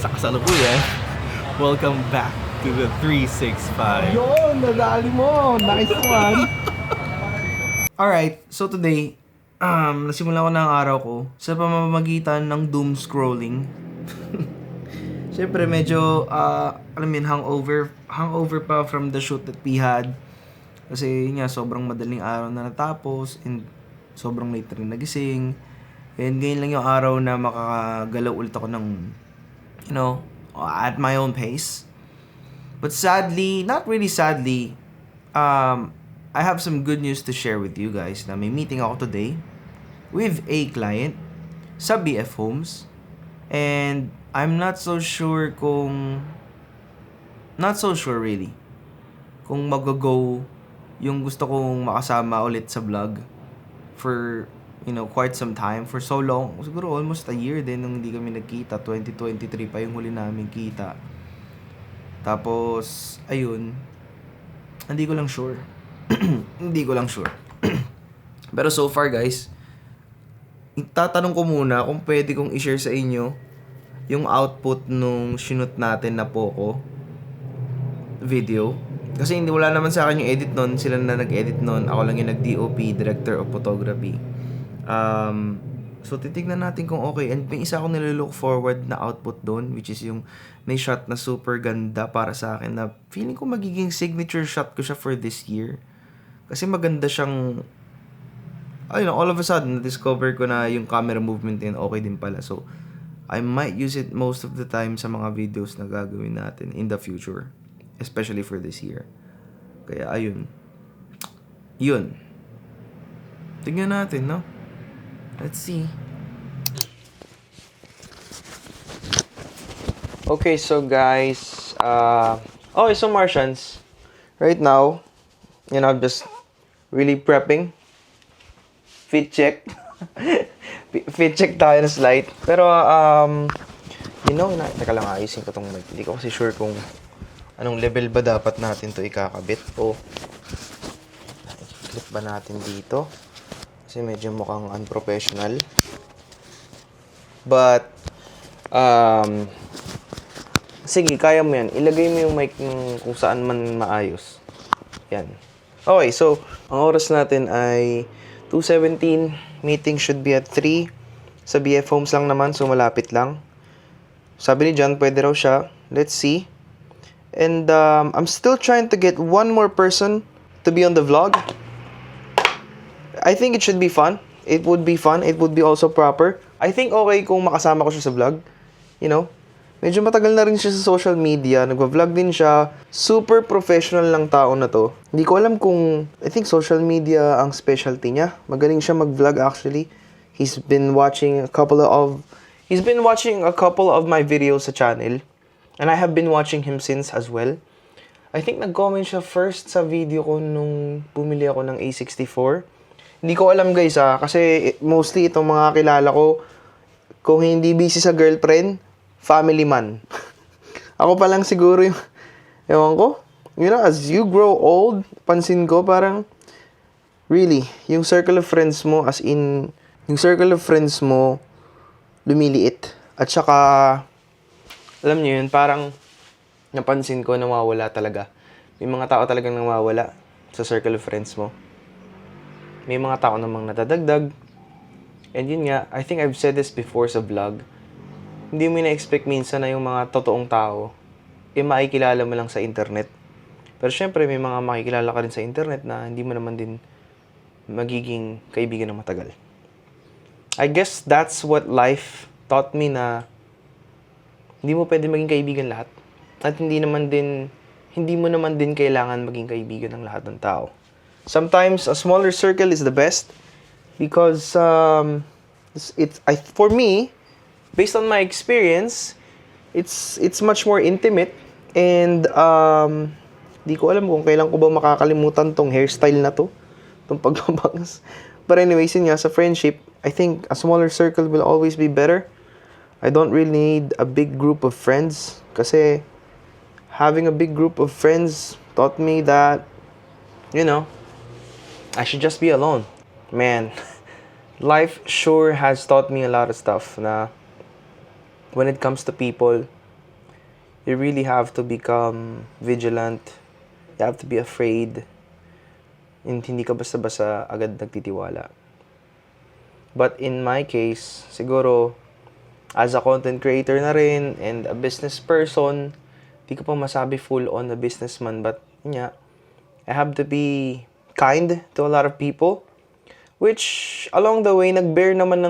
Sa kasalukuyan, welcome back to the 365. Yun, nadali mo. Nice one. Alright, so today, nasimula ko na ang araw ko sa pamamagitan ng doom scrolling. Siyempre, medyo, alam mo yun, hangover pa from the shoot that we had. Kasi yun nga, sobrang madaling araw na natapos and sobrang late rin nagising. And ngayon lang yung araw na makakagalaw ulit ako ng, at my own pace. But sadly, not really sadly, I have some good news to share with you guys na may meeting ako today with a client sa BF Homes. And I'm not so sure really, kung mag-go yung gusto kong makasama ulit sa vlog for, quite some time. For so long, siguro almost a year din nung hindi kami nagkita. 2023 pa yung huli namin kita. Tapos, ayun, hindi ko lang sure. Pero so far guys, tatanong ko muna kung pwede kong i-share sa inyo yung output nung shoot natin na Poco video. Kasi wala naman sa akin yung edit nun, sila na nag-edit nun. Ako lang yung nag-DOP, Director of Photography. So titignan natin kung okay. And may isa akong nililook forward na output doon, which is yung may shot na super ganda para sa akin na feeling ko magiging signature shot ko siya for this year. Kasi maganda siyang, all of a sudden, na-discover ko na yung camera movement din okay din pala. So, I might use it most of the time sa mga videos na gagawin natin in the future. Especially for this year. Kaya, ayun. Yun. Tingnan natin, no? Let's see. Okay, so guys, so Martians, right now, I'm just really prepping. Fit check. Fit check tayo na slide. Pero, teka lang, ayusin ko tong mic. Hindi ko kasi sure kung anong level ba dapat natin to ikakabit. Clip ba natin dito? Kasi medyo mukhang unprofessional. But, sige, kaya mo yan. Ilagay mo yung mic kung saan man maayos. Yan. Okay, so, ang oras natin ay 2:17. Meeting should be at 3. Sa BF Homes lang naman, so malapit lang. Sabi ni John, pwede raw siya. Let's see. And I'm still trying to get one more person to be on the vlog. I think it should be fun. It would be fun. It would be also proper. I think okay kung makasama ko siya sa vlog. Medyo matagal na rin siya sa social media. Nagva-vlog din siya. Super professional lang tao na to. Hindi ko alam kung, I think social media ang specialty niya. Magaling siya mag-vlog actually. He's been watching a couple of my videos sa channel. And I have been watching him since as well. I think nag-comment siya first sa video ko nung bumili ako ng A64. Hindi ko alam guys kasi mostly itong mga kilala ko, kung hindi busy sa girlfriend, family man. Ako pa lang siguro yung, ewan ko, as you grow old, pansin ko parang, really, yung circle of friends mo, lumiliit. At saka, alam niyo yun, parang, napansin ko, nawawala talaga. May mga tao talagang nawawala sa circle of friends mo. May mga tao namang nadadagdag. And yun nga, I think I've said this before sa vlog, hindi mo na-expect minsan na yung mga totoong tao, makikilala mo lang sa internet. Pero syempre, may mga makikilala ka rin sa internet na hindi mo naman din magiging kaibigan ng matagal. I guess that's what life taught me na hindi mo pwede maging kaibigan lahat. At hindi mo naman din kailangan maging kaibigan ng lahat ng tao. Sometimes, a smaller circle is the best because for me, based on my experience, it's much more intimate and di ko alam kung kailan ko ba makakalimutan tong hairstyle na to, tong pagbabangs. But anyways, yun nga, sa friendship, I think a smaller circle will always be better. I don't really need a big group of friends kasi having a big group of friends taught me that, I should just be alone. Man, life sure has taught me a lot of stuff na when it comes to people, you really have to become vigilant. You have to be afraid. And hindi ka basta-basta agad nagtitiwala. But in my case, siguro, as a content creator na rin and a business person, di ko pa masabi full on a businessman, but yeah, I have to be kind to a lot of people, which along the way nag-bear naman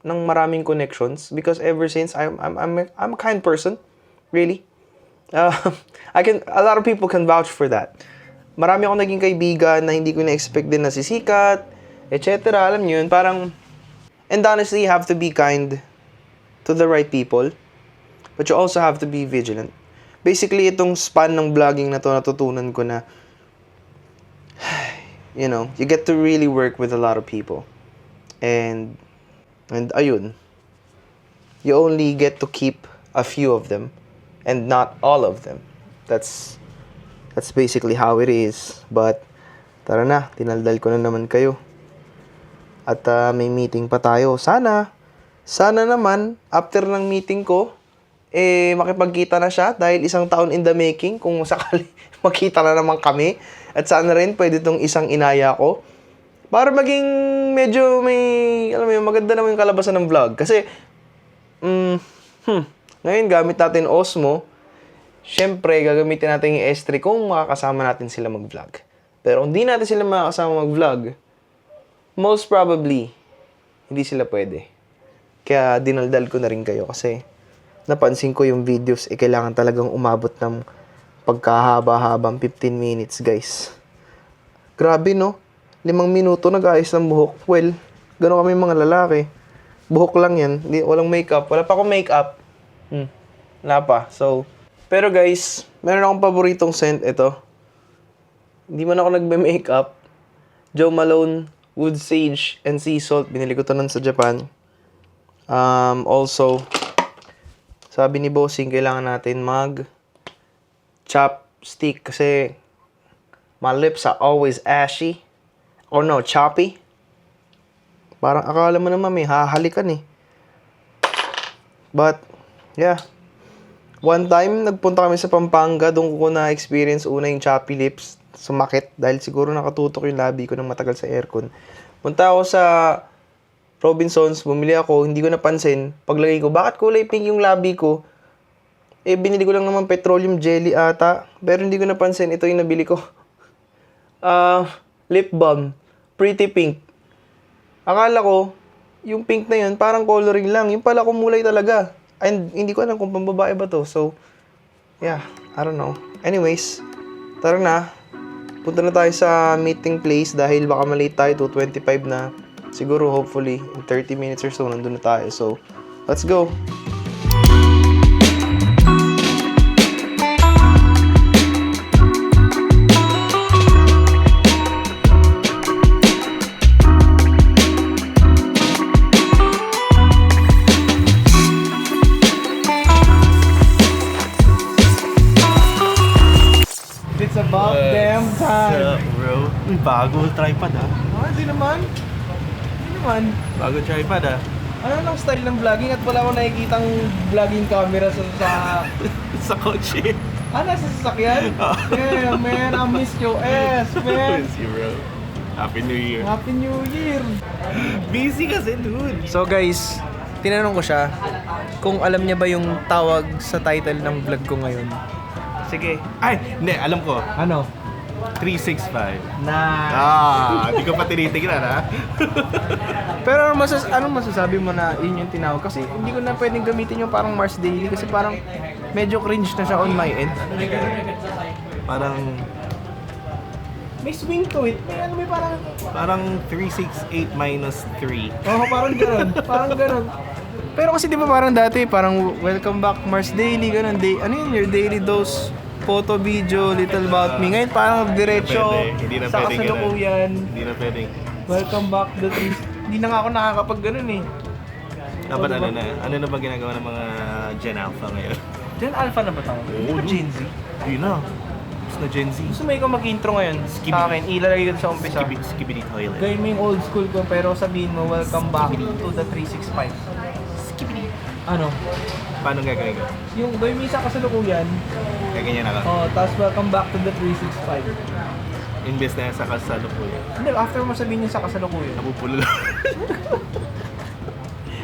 ng maraming connections because ever since I'm a kind person, really. A lot of people can vouch for that. Marami akong naging kaibigan na hindi ko na-expect din na sisikat, etc. Alam niyo yun, parang, and honestly, you have to be kind to the right people, but you also have to be vigilant. Basically, itong span ng vlogging na to, natutunan ko na, you know, you get to really work with a lot of people. And ayun, you only get to keep a few of them and not all of them. That's basically how it is. But tara na, tinaldal ko na naman kayo. At may meeting pa tayo. Sana naman after ng meeting ko makipagkita na siya dahil isang taon in the making kung sakali makita na naman kami. At sana rin pwede itong isang inaya ko para maging medyo maganda naman yung kalabasan ng vlog. Kasi, ngayon gamit natin Osmo. Siyempre, gagamitin natin yung S3 kung makakasama natin sila mag-vlog. Pero hindi natin sila makakasama mag-vlog, most probably, hindi sila pwede. Kaya dinaldal ko na rin kayo kasi napansin ko yung videos, kailangan talagang umabot ng pagkahaba-habang 15 minutes, guys. Grabe, no? 5 minuto nag-ayos ng buhok. Well, gano'n kami mga lalaki. Buhok lang yan. Walang makeup. Wala pa akong makeup. Wala pa. So, pero guys, meron akong paboritong scent. Ito. Hindi man ako nagbe-makeup. Joe Malone Wood Sage and Sea Salt. Binili ko to nun sa Japan. Also, sabi ni Bossing, kailangan natin chopstick kasi my lips are always ashy. Or no, choppy. Parang akala mo naman may hahalikan eh. But, yeah. One time, nagpunta kami sa Pampanga. Doon ko na-experience una yung choppy lips. Sumakit dahil siguro nakatutok yung labi ko ng matagal sa aircon. Punta ako sa Robinsons, bumili ako, hindi ko napansin. Paglagay ko, bakit kulay pink yung labi ko? Binili ko lang naman petroleum jelly ata. Pero hindi ko napansin, ito yung nabili ko. Lip balm. Pretty pink. Akala ko, yung pink na yun, parang coloring lang. Yung pala kumulay talaga. And hindi ko alam kung pambabae ba to. So, yeah, I don't know. Anyways, tara na. Punta na tayo sa meeting place dahil baka malate tayo, 2:25 na. Siguro, hopefully, in 30 minutes or so, nandun na tayo. So, let's go! It's about damn time. Bro, bago tripod Hindi naman. Bago tripod Ano lang style ng vlogging at wala akong nakikitang vlogging camera sa sa kotse. nasa sasakyan? Yeah, man, I missed your ass, man. Busy, bro. Happy New Year. Happy New Year. Busy kasi, dude. So guys, tinanong ko siya kung alam niya ba yung tawag sa title ng vlog ko ngayon. Sige. Ay, hindi, alam ko. Ano? 365. Na. Hindi ko pa tinitignan, ha? Pero anong masasabi mo na yun yung tinawag? Kasi hindi ko na pwedeng gamitin yung parang Mars Daily kasi parang medyo cringe na siya on my end. Parang May swing to it. May parang 368 minus 3. Oo, parang gano'n. Parang gano'n. Pero kasi di ba parang dati, parang welcome back Mars Daily, gano'n. Ano yun, your daily dose, photo, video, little about me. Ngayon parang diretso Hindi na sa pwede kasalukuyan. Hindi na pwedeng. Welcome back the trees. Hindi na nga ako nakakapag gano'n eh. Dapat diba? ano na ba ginagawa ng mga Gen Alpha ngayon? Gen Alpha na ba tawag? Hindi ba Gen Z? Hindi na. Mas na Gen Z. Gusto mo ikaw mag-intro ngayon sa akin, ilalagay ko sa umpisa. Skibidi toilet. Gawin mo yung old school ko, pero sabihin mo, welcome back to the 365. Skibidi. Ano? Paano gagawin ko? Yung gawin mo yung sa kasalukuyan, Gaganyan ako. tapos welcome back to the 365. Imbes na sa kasalukuyan. Hindi, after mo sabihin yung sa kasalukuyan. Napupulol ako.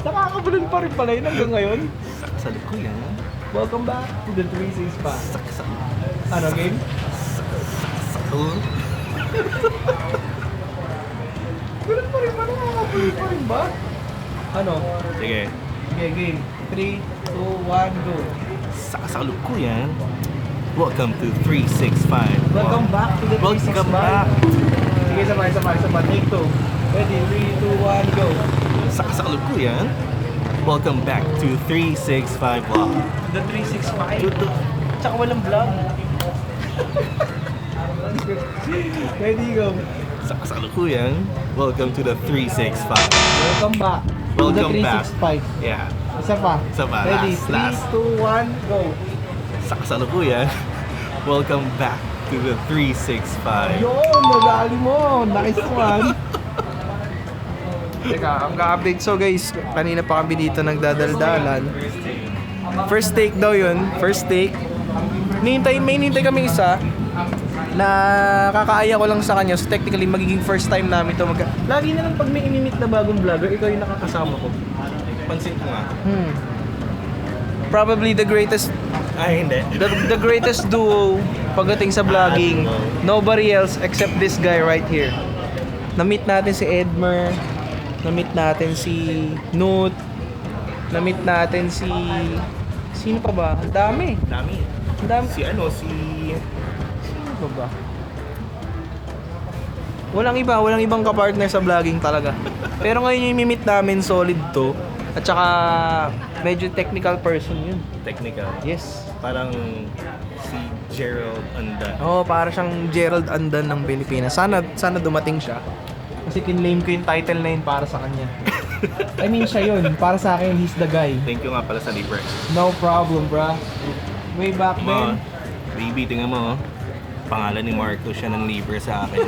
Nakakabulol pa rin pala yun hanggang ngayon. Sa kasalukuyan. Welcome back to the 365. Ano, game? Bulol pa rin ba? Nakakabulol pa rin ba? Ano? Sige. Okay, game. 3, 2, 1, go. Sa kasalukuyan. Welcome to 365. Welcome back to the 365. Welcome back. Sige, sabay. Take 2. Ready, 3, 2, 1, go. Sa kasalukuyan. Welcome back to 365 Vlog. The 365. Tsaka walang vlog. Ready, go. Sa kasalukuyan. Welcome to the 365. Welcome back to the Welcome back. 365. Yeah. Isa pa. Isa pa. Ready, Last. 3, 2, 1, go. Sa kasalukuyan. Welcome back to the 365. Yo, magali mo. Nice one. Teka, ang ka-update. So guys, kanina pa kami dito nagdadaldalan. First take daw yun. First take. May hinintay kami isa na kakaaya ko lang sa kanya. So technically, magiging first time namin ito. Lagi na lang pag may imimit na bagong vlogger, ikaw yung nakakasama ko. Pansin ko nga. Probably the greatest Ay, hindi. the greatest duo pagdating sa vlogging. Nobody else except this guy right here. Na-meet natin si Edmer. Na-meet natin si Nut. Na-meet natin si... Sino pa ba? Ang dami. Dami. Ang dami. Sino pa ba? Walang ibang kapartner sa vlogging talaga. Pero ngayon yung mimit namin solid to. At saka medyo technical person yun. technical. Yes. Parang si Gerald Andan. Oo, para siyang Gerald Andan ng Pilipinas. Sana dumating siya. Kasi kinlaim ko yung title na yun para sa kanya. I mean, siya yun. Para sa akin, he's the guy. Thank you nga pala sa libre. No problem, bruh. Way back then. Baby, tingnan mo. Pangalan ni Marco siya ng libre sa akin.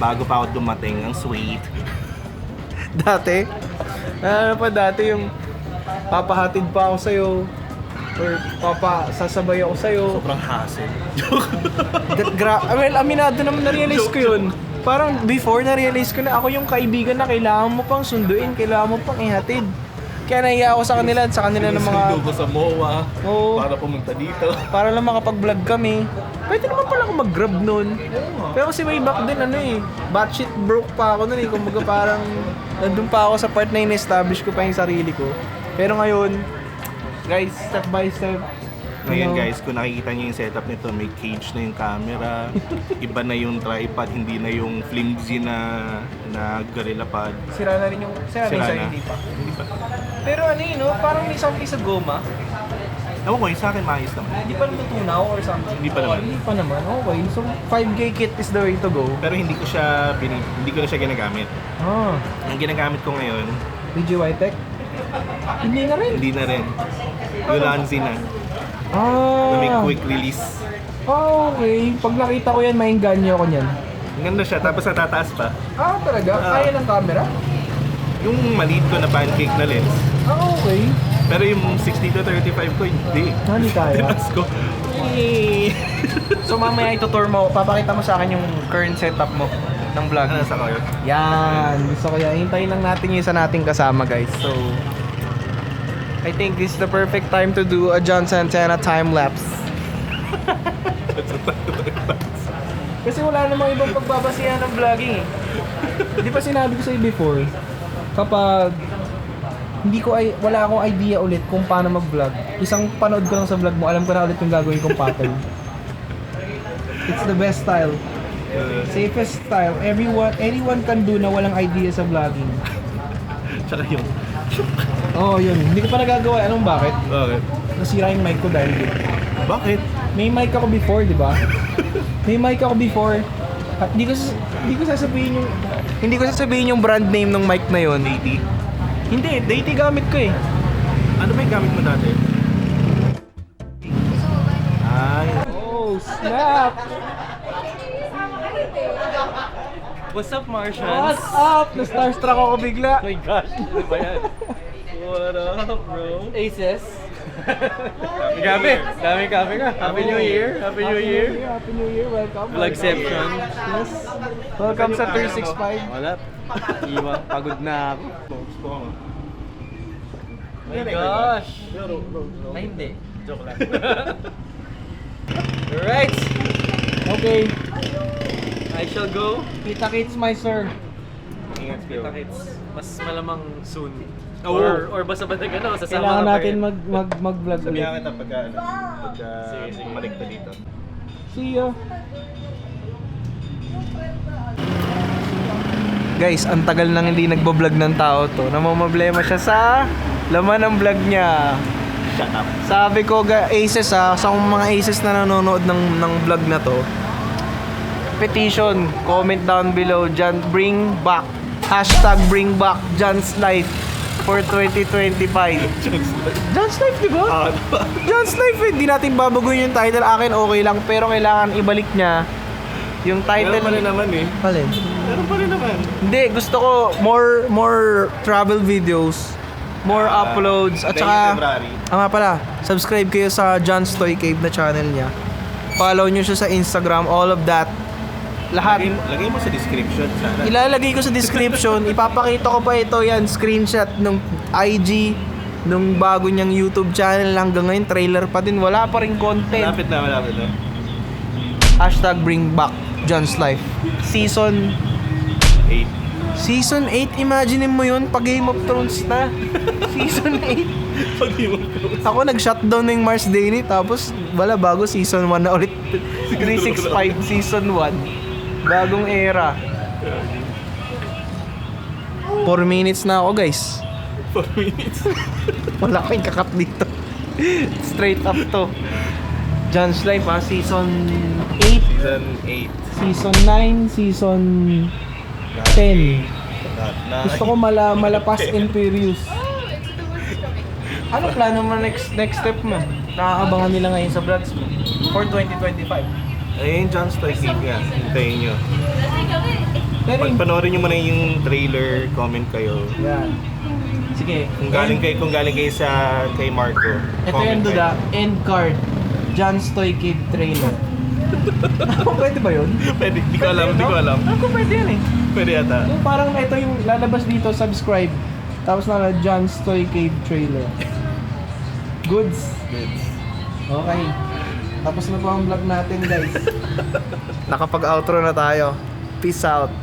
Bago pa ako dumating, ang sweet. Dati, ano pa dati yung papahatid pa ako sa'yo or sasabay ako sa'yo. Sobrang hassle. Well, aminado naman na-realize ko yun. Parang before na-realize ko na ako yung kaibigan na kailangan mo pang sunduin, kailangan mo pang ihatid. Kaya nahiya ako sa kanila at sa kanila ng mga... Sinundo ko sa MOA Oo. para pumunta dito. Para lang makapag-vlog kami. Pwede naman pala ako mag-grab nun. Pero kasi way back din batshit broke pa ako nun Kumbaga parang nandun pa ako sa part na in-establish ko pa yung sarili ko. Pero ngayon, guys, step by step. Ngayon guys, kung nakikita niyo yung setup nito, may cage na yung camera. Iba na yung tripod, hindi na yung flimsy na gorilla pad. Sira na rin yung... Sira na yung hindi pa. Hindi pa. Pero no, parang may something sa goma. Ewan ko, yung sa akin maayos naman. Hindi pa natutunaw or something. Hindi pa naman. Hindi pa naman. Okay. So, 5K kit is the way to go. Pero hindi ko na siya ginagamit. Ah. Ang ginagamit ko ngayon, DJI Tech? Hindi na rin. hindi na rin. Ulanzi na. Ah. Na may quick release. Ah, okay. Pag nakita ko yan, maingganyo ako niyan. Ang ganda siya, tapos natataas pa. Ah, talaga? Kaya ng camera? Yung maliit ko na pancake na lens. Ah, okay. Pero yung 60 to 35 ko, hindi. Hindi kaya. Tinas ko. So mamaya itutour mo, papakita mo sa akin yung current setup mo ng vlog. Ano sa kayo? Yan, gusto ko yan. Hintayin lang natin yung isa nating kasama, guys. So, I think this is the perfect time to do a John Santana time-lapse. Kasi wala namang ibang pagbabasihan ng vlogging Di ba sinabi ko sa'yo before, kapag wala akong idea ulit kung paano mag-vlog, isang panood ko lang sa vlog mo, alam ko na ulit yung gagawin kong pattern. It's the best style. Safest style. Anyone can do na walang idea sa vlogging. Tsaka yung... Oo, yun. Hindi ko pa nagagawa. Anong bakit? Bakit? Nasira yung mic ko dahil dito. Bakit? May mic ako before, di ba? May mic ako before. At hindi ko sasabihin yung brand name ng mic na yun. Deity? Hindi, Deity gamit ko eh. Ano ba yung gamit mo dati? Ay. Oh, snap! What's up, Martians? What's up? Na-starstruck ako bigla. Oh my gosh, ano ba yan? What up, bro? Aces. Gabi, daming kape ka. Happy New Year. Happy New Year. Happy New Year. Welcome. Vlogception. Yes. Welcome sa 365. Wala. Iwan. Pagod na ako. My gosh. Ay, hindi. Joke lang. Alright. Okay. I shall go. Kita kits, my sir. Ingat kita kits. Mas malamang soon. Oo. Or basta ba ano, sasama Kailangan ka pa natin rin. mag-vlog ulit. Sabihan kita pagka Sige, sige. bumalik ka dito. See ya. Guys, ang tagal nang hindi nagbo-vlog ng tao to. Namomroblema siya sa laman ng vlog niya. Shut up. Sabi ko, Aces sa mga Aces na nanonood ng vlog na to. Petition, comment down below, bring back, #bring back John's Life for 2025. John's Life, di ba? John's Life, hindi natin babaguhin yung title. Akin okay lang, pero kailangan ibalik niya yung title. Meron pa rin naman eh. Alin? Meron pa rin naman. Hindi, gusto ko more travel videos, more uploads, at Then saka, February. nga pala, subscribe kayo sa John's Toy Cave na channel niya. Follow nyo siya sa Instagram, all of that. Lahat. Lagay mo sa description sana. Ilalagay ko sa description, ipapakita ko pa ito yan, screenshot ng IG, nung bago niyang YouTube channel. Hanggang ngayon, trailer pa din, wala pa rin content. Malapit na. #bring back John's Life. Season 8, imagine mo yun, pag Game of Thrones na. Season 8. Pag di mo Ako nag-shutdown ng Mars Daily, tapos wala, bago Season 1 na ulit. 365 Season 1. Bagong era. 4 minutes na ako, guys. 4 minutes. Wala kang kakat dito. Straight up to. John's Life, Season 8, Season 8. Season 9, Season 10. Gusto ko malapas and furious. Ano plano mo next step mo? Nakakabangan nila ngayon sa vlogs mo for 2025. Ayun, John's Toy Cave nga. Hintayin nyo. Pero Panoorin nyo muna yung trailer, comment kayo. yan. Sige. Kung galing kayo sa kay Marco. Ito comment yung duda, end card. John's Toy Cave trailer. Pwede ba yun? Pwede, di ko alam. Alam ko pwede yan eh. Pwede yata. Yung parang ito yung lalabas dito, subscribe. Tapos na John's Toy Cave trailer. Goods. Okay. Tapos na po ang vlog natin, guys. Nakapag-outro na tayo. Peace out.